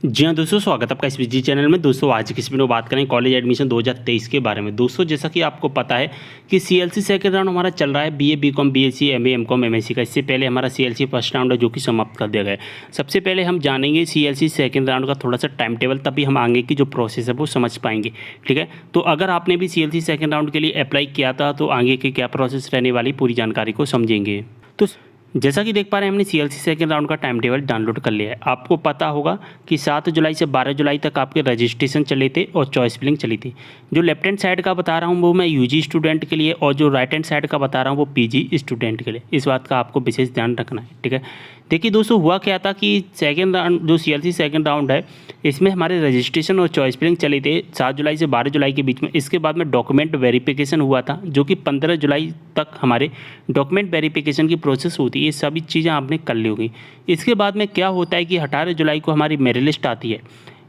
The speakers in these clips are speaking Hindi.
जी हाँ दोस्तों, स्वागत है आपका इस जी चैनल में। दोस्तों आज की इस वीडियो में बात करें कॉलेज एडमिशन 2023 के बारे में। दोस्तों जैसा कि आपको पता है कि सीएलसी सेकंड राउंड हमारा चल रहा है, BA BCom BSc MA MCom MSc का। इससे पहले हमारा सीएलसी फर्स्ट राउंड है जो कि समाप्त कर दिया गया है। सबसे पहले हम जानेंगे सीएलसी सेकंड राउंड का थोड़ा सा टाइम टेबल, तभी हम आगे की जो प्रोसेस है वो समझ पाएंगे। ठीक है, तो अगर आपने भी सीएलसी सेकंड राउंड के लिए अप्लाई किया था तो आगे की क्या प्रोसेस रहने वाली पूरी जानकारी को समझेंगे। तो जैसा कि देख पा रहे हैं हमने सीएलसी सेकंड राउंड का टाइम टेबल डाउनलोड कर लिया है। आपको पता होगा कि 7 जुलाई से 12 जुलाई तक आपके रजिस्ट्रेशन चले थे और चॉइस फिलिंग चली थी। जो लेफ्ट हैंड साइड का बता रहा हूँ वो मैं यूजी स्टूडेंट के लिए, और जो राइट हैंड साइड का बता रहा हूँ वो पीजी स्टूडेंट के लिए। इस बात का आपको विशेष ध्यान रखना है। ठीक है, देखिए दोस्तों, हुआ क्या था कि सेकेंड राउंड जो सीएलसी सेकंड राउंड है इसमें हमारे रजिस्ट्रेशन और चॉइस फिलिंग चले थे 7 जुलाई से 12 जुलाई के बीच में। इसके बाद में डॉक्यूमेंट वेरिफिकेशन हुआ था जो कि 15 जुलाई तक हमारे डॉक्यूमेंट वेरिफिकेशन की प्रोसेस होती है। ये सभी चीज़ें आपने कर ली होगी। इसके बाद में क्या होता है कि 18 जुलाई को हमारी मेरिट लिस्ट आती है।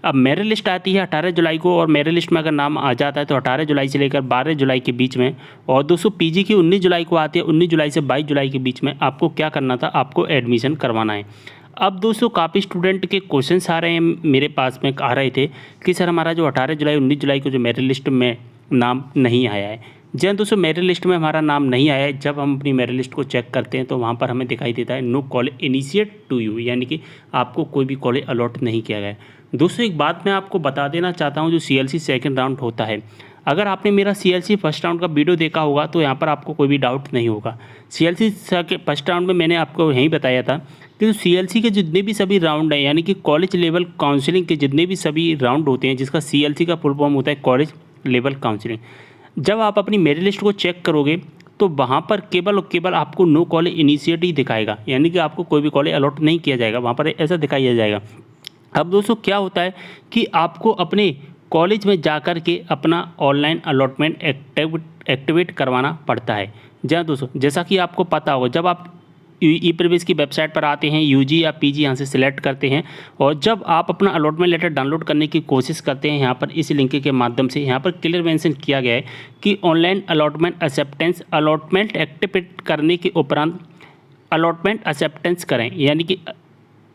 अब मेरिट लिस्ट आती है 18 जुलाई को, और मेरिट लिस्ट में अगर नाम आ जाता है तो 18 जुलाई से लेकर 12 जुलाई के बीच में। और दोस्तों पीजी की 19 जुलाई को आती है। 19 जुलाई से 22 जुलाई के बीच में आपको क्या करना था, आपको एडमिशन करवाना है। अब दोस्तों काफ़ी स्टूडेंट के क्वेश्चंस आ रहे हैं, मेरे पास में आ रहे थे कि सर हमारा जो 18 जुलाई 19 जुलाई को जो मेरिट लिस्ट में नाम नहीं आया है। जी हाँ दोस्तों, मेरिट लिस्ट में हमारा नाम नहीं आया है। जब हम अपनी मेरिट लिस्ट को चेक करते हैं तो वहाँ पर हमें दिखाई देता है no college initiate to you, यानी कि आपको कोई भी कॉलेज अलॉट नहीं किया गया है। दोस्तों एक बात मैं आपको बता देना चाहता हूँ, जो सीएलसी सेकंड राउंड होता है, अगर आपने मेरा सीएलसी फर्स्ट राउंड का वीडियो देखा होगा तो यहाँ पर आपको कोई भी डाउट नहीं होगा। सीएलसी फर्स्ट राउंड में मैंने आपको यही बताया था कि सीएलसी के जितने भी सभी राउंड हैं, यानी कि कॉलेज लेवल काउंसलिंग के जितने भी सभी राउंड होते हैं, जिसका सीएलसी का फुल फॉर्म होता है कॉलेज लेवल काउंसलिंग, जब आप अपनी मेरिट लिस्ट को चेक करोगे तो वहाँ पर केवल और केवल आपको नो कॉलेज इनिशिएट ही दिखाएगा, यानी कि आपको कोई भी कॉलेज अलॉट नहीं किया जाएगा, वहाँ पर ऐसा दिखाया जाएगा। अब दोस्तों क्या होता है कि आपको अपने कॉलेज में जाकर के अपना ऑनलाइन अलॉटमेंट एक्टिवेट करवाना पड़ता है। जी हाँ दोस्तों, जैसा कि आपको पता होगा, जब आप ई प्रवेश की वेबसाइट पर आते हैं, यूजी या पीजी यहाँ से सिलेक्ट करते हैं, और जब आप अपना अलॉटमेंट लेटर डाउनलोड करने की कोशिश करते हैं, यहाँ पर इस लिंक के माध्यम से यहाँ पर क्लियर मेंशन किया गया है कि online allotment acceptance, allotment activate करने के उपरांत अलॉटमेंट एक्सेप्टेंस करें। यानी कि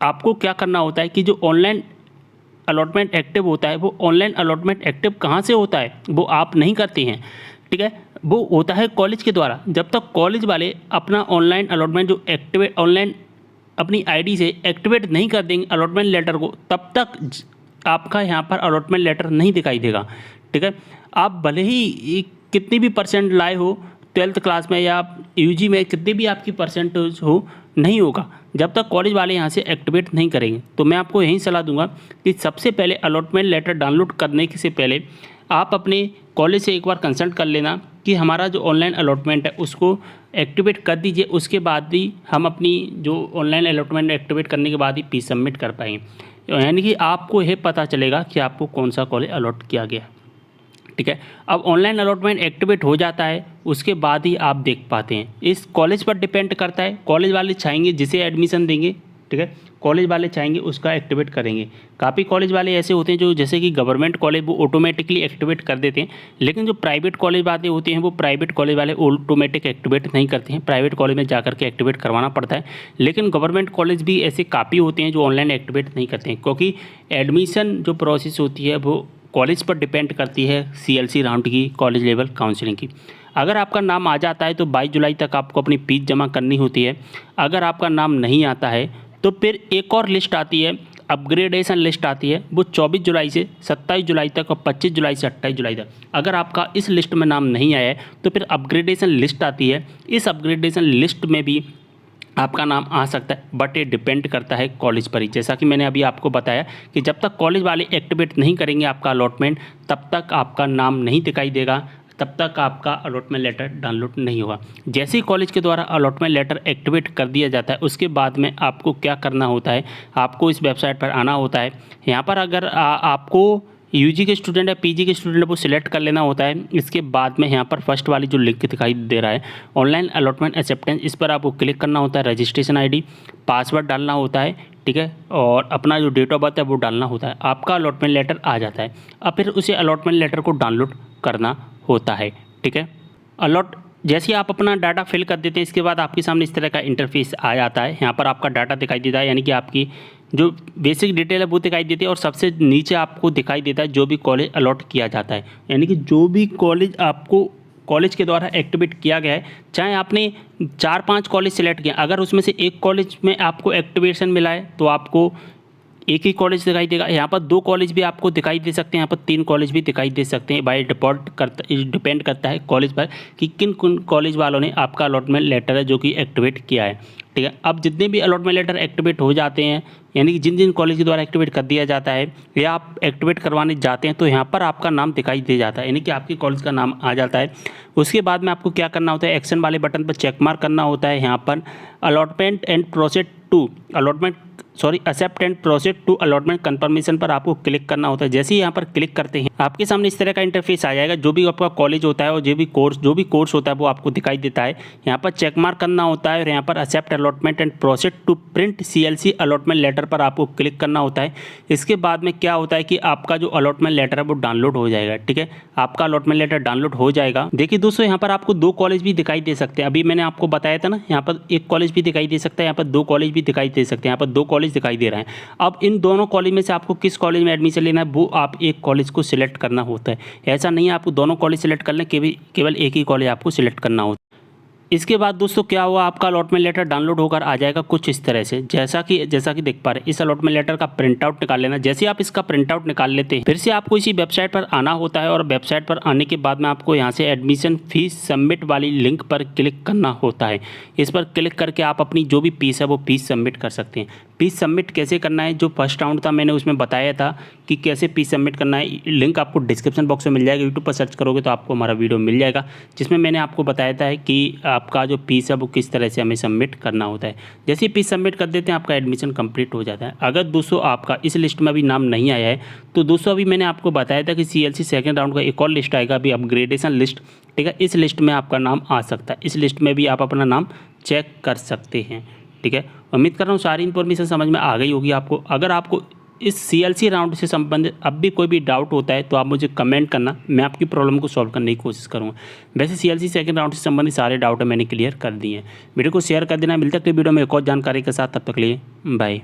आपको क्या करना होता है कि जो ऑनलाइन अलॉटमेंट एक्टिव होता है, वो ऑनलाइन अलॉटमेंट एक्टिव कहाँ से होता है वो आप नहीं करते हैं। ठीक है, वो होता है कॉलेज के द्वारा। जब तक कॉलेज वाले अपना ऑनलाइन अलॉटमेंट जो एक्टिवेट ऑनलाइन अपनी आईडी से एक्टिवेट नहीं कर देंगे अलॉटमेंट लेटर को, तब तक आपका यहाँ पर अलॉटमेंट लेटर नहीं दिखाई देगा। ठीक है, आप भले ही कितनी भी परसेंट लाए हो 12th क्लास में या यूजी में, कितनी भी आपकी परसेंटेज हो, नहीं होगा जब तक कॉलेज वाले यहाँ से एक्टिवेट नहीं करेंगे। तो मैं आपको यही सलाह दूंगा कि सबसे पहले अलॉटमेंट लेटर डाउनलोड करने से पहले आप अपने कॉलेज से एक बार कंसल्ट कर लेना कि हमारा जो ऑनलाइन अलॉटमेंट है उसको एक्टिवेट कर दीजिए। उसके बाद ही हम अपनी जो ऑनलाइन अलॉटमेंट एक्टिवेट करने के बाद ही फीस सबमिट कर पाएंगे, यानी कि आपको यह पता चलेगा कि आपको कौन सा कॉलेज अलॉट किया गया। ठीक है, अब ऑनलाइन अलॉटमेंट एक्टिवेट हो जाता है, उसके बाद ही आप देख पाते हैं। इस कॉलेज पर डिपेंड करता है, कॉलेज वाले चाहेंगे जिसे एडमिशन देंगे, ठीक है, कॉलेज वाले चाहेंगे उसका एक्टिवेट करेंगे। काफ़ी कॉलेज वाले ऐसे होते हैं जो जैसे कि गवर्नमेंट कॉलेज वो ऑटोमेटिकली एक्टिवेट कर देते हैं, लेकिन जो प्राइवेट कॉलेज वाले होते हैं वो प्राइवेट कॉलेज वाले ऑटोमेटिक एक्टिवेट नहीं करते हैं, प्राइवेट कॉलेज में जाकर के एक्टिवेट करवाना पड़ता है। लेकिन गवर्नमेंट कॉलेज भी ऐसे काफ़ी होते हैं जो ऑनलाइन एक्टिवेट नहीं करते हैं, क्योंकि एडमिशन जो प्रोसेस होती है वो कॉलेज पर डिपेंड करती है सीएलसी राउंड की, कॉलेज लेवल काउंसलिंग की। अगर आपका नाम आ जाता है तो 22 जुलाई तक आपको अपनी फीस जमा करनी होती है। अगर आपका नाम नहीं आता है तो फिर एक और लिस्ट आती है, अपग्रेडेशन लिस्ट आती है, वो 24 जुलाई से 27 जुलाई तक और 25 जुलाई से 28 जुलाई तक। अगर आपका इस लिस्ट में नाम नहीं आया है तो फिर अपग्रेडेशन लिस्ट आती है। इस अपग्रेडेशन लिस्ट में भी आपका नाम आ सकता है, बट ये डिपेंड करता है कॉलेज पर ही। जैसा कि मैंने अभी आपको बताया कि जब तक कॉलेज वाले एक्टिवेट नहीं करेंगे आपका अलॉटमेंट, तब तक आपका नाम नहीं दिखाई देगा, तब तक आपका अलॉटमेंट लेटर डाउनलोड नहीं होगा। जैसे ही कॉलेज के द्वारा अलॉटमेंट लेटर एक्टिवेट कर दिया जाता है, उसके बाद में आपको क्या करना होता है, आपको इस वेबसाइट पर आना होता है। यहाँ पर अगर आपको यूजी के स्टूडेंट है, पीजी के स्टूडेंट है, वो सिलेक्ट कर लेना होता है। इसके बाद में यहाँ पर फर्स्ट वाली जो लिंक दिखाई दे रहा है ऑनलाइन अलॉटमेंट एक्सेप्टेंस, इस पर आपको क्लिक करना होता है। रजिस्ट्रेशन आईडी, पासवर्ड डालना होता है, ठीक है, और अपना जो डेट ऑफ बर्थ है वो डालना होता है। आपका अलॉटमेंट लेटर आ जाता है। अब फिर उसे अलॉटमेंट लेटर को डाउनलोड करना होता है। ठीक है, जैसे आप अपना डाटा फिल कर देते हैं, इसके बाद आपके सामने इस तरह का इंटरफेस आ जाता है। यहाँ पर आपका डाटा दिखाई देता है, यानी कि आपकी जो बेसिक डिटेल है वो दिखाई देती है और सबसे नीचे आपको दिखाई देता है जो भी कॉलेज अलॉट किया जाता है, यानी कि जो भी कॉलेज आपको कॉलेज के द्वारा एक्टिवेट किया गया है, चाहे आपने 4-5 कॉलेज सेलेक्ट किया, अगर उसमें से एक कॉलेज में आपको एक्टिवेशन मिला है तो आपको एक ही कॉलेज दिखाई देगा। यहाँ पर 2 कॉलेज भी आपको दिखाई दे सकते हैं, यहाँ पर 3 कॉलेज भी दिखाई दे सकते हैं। बाय डिफॉल्ट डिपेंड करता है कॉलेज पर कि किन किन कॉलेज वालों ने आपका अलॉटमेंट लेटर है जो कि एक्टिवेट किया है, ठीक है। अब जितने भी अलॉटमेंट लेटर एक्टिवेट हो जाते हैं, यानी कि जिन जिन कॉलेज के द्वारा एक्टिवेट कर दिया जाता है या आप एक्टिवेट करवाने जाते हैं, तो यहाँ पर आपका नाम दिखाई दे जाता है, यानी कि आपके कॉलेज का नाम आ जाता है। उसके बाद में आपको क्या करना होता है, एक्शन वाले बटन पर चेक मार्क करना होता है। यहाँ पर allotment and proceed to accept and proceed to allotment confirmation पर आपको क्लिक करना होता है। जैसे ही यहाँ पर क्लिक करते हैं आपके सामने इस तरह का इंटरफेस आ जाएगा। जो भी आपका कॉलेज होता है और जो भी कोर्स होता है वो आपको दिखाई देता है। यहाँ पर चेक मार्क करना होता है और यहाँ पर accept allotment and proceed to print CLC allotment letter पर आपको क्लिक करना होता है। इसके बाद में क्या होता है कि आपका जो अलॉटमेंट लेटर है वो डाउनलोड हो जाएगा, ठीक है। आपका अलॉटमेंट लेटर डाउनलोड हो जाएगा। देखिए दोस्तों, यहाँ पर आपको 2 कॉलेज भी दिखाई दे सकते हैं। अभी मैंने आपको बताया था ना, यहाँ पर 1 कॉलेज भी दिखाई दे सकता है, यहाँ पर 2 कॉलेज भी दिखाई दे सकते हैं, यहाँ पर 2 कॉलेज दिखाई दे रहे हैं। अब इन दोनों कॉलेज में से आपको किस कॉलेज में एडमिशन लेना है, वो आप एक कॉलेज को सिलेक्ट करना होता है। ऐसा नहीं है आपको दोनों कॉलेज सिलेक्ट कर लें, केवल एक ही कॉलेज आपको सिलेक्ट करना होता है। इसके बाद दोस्तों क्या हुआ, आपका अलॉटमेंट लेटर डाउनलोड होकर आ जाएगा कुछ इस तरह से, जैसा कि देख पा रहे हैं। इस अलॉटमेंट लेटर का प्रिंट आउट निकाल लेना। जैसे ही आप इसका प्रिंट आउट निकाल लेते हैं, फिर से आपको इसी वेबसाइट पर आना होता है और वेबसाइट पर आने के बाद में आपको यहाँ से एडमिशन फीस सबमिट वाली लिंक पर क्लिक करना होता है। इस पर क्लिक करके आप अपनी जो भी फीस है वो फीस सबमिट कर सकते हैं। फीस सबमिट कैसे करना है, जो फर्स्ट राउंड था मैंने उसमें बताया था कि कैसे फीस सबमिट करना है। लिंक आपको डिस्क्रिप्शन बॉक्स में मिल जाएगा, यूट्यूब पर सर्च करोगे तो आपको हमारा वीडियो मिल जाएगा, जिसमें मैंने आपको बताया था कि आपका जो फीस है वो किस तरह से हमें सबमिट करना होता है। जैसे ही फीस सबमिट कर देते हैं आपका एडमिशन कंप्लीट हो जाता है। अगर दोस्तों आपका इस लिस्ट में अभी नाम नहीं आया है तो दोस्तों अभी मैंने आपको बताया था कि CLC सेकेंड राउंड का एक और लिस्ट आएगा, अभी अपग्रेडेशन लिस्ट, ठीक है। इस लिस्ट में आपका नाम आ सकता है, इस लिस्ट में भी आप अपना नाम चेक कर सकते हैं, ठीक है। उम्मीद कर रहा हूँ सारी इन्फॉर्मेशन समझ में आ गई होगी आपको। अगर आपको इस CLC राउंड से संबंधित अब भी कोई भी डाउट होता है तो आप मुझे कमेंट करना, मैं आपकी प्रॉब्लम को सॉल्व करने की कोशिश करूँगा। वैसे CLC सेकंड राउंड से संबंधित सारे डाउट मैंने क्लियर कर दिए हैं। वीडियो को शेयर कर देना। मिलता है वीडियो में एक और जानकारी के साथ, तब तक के लिए बाय।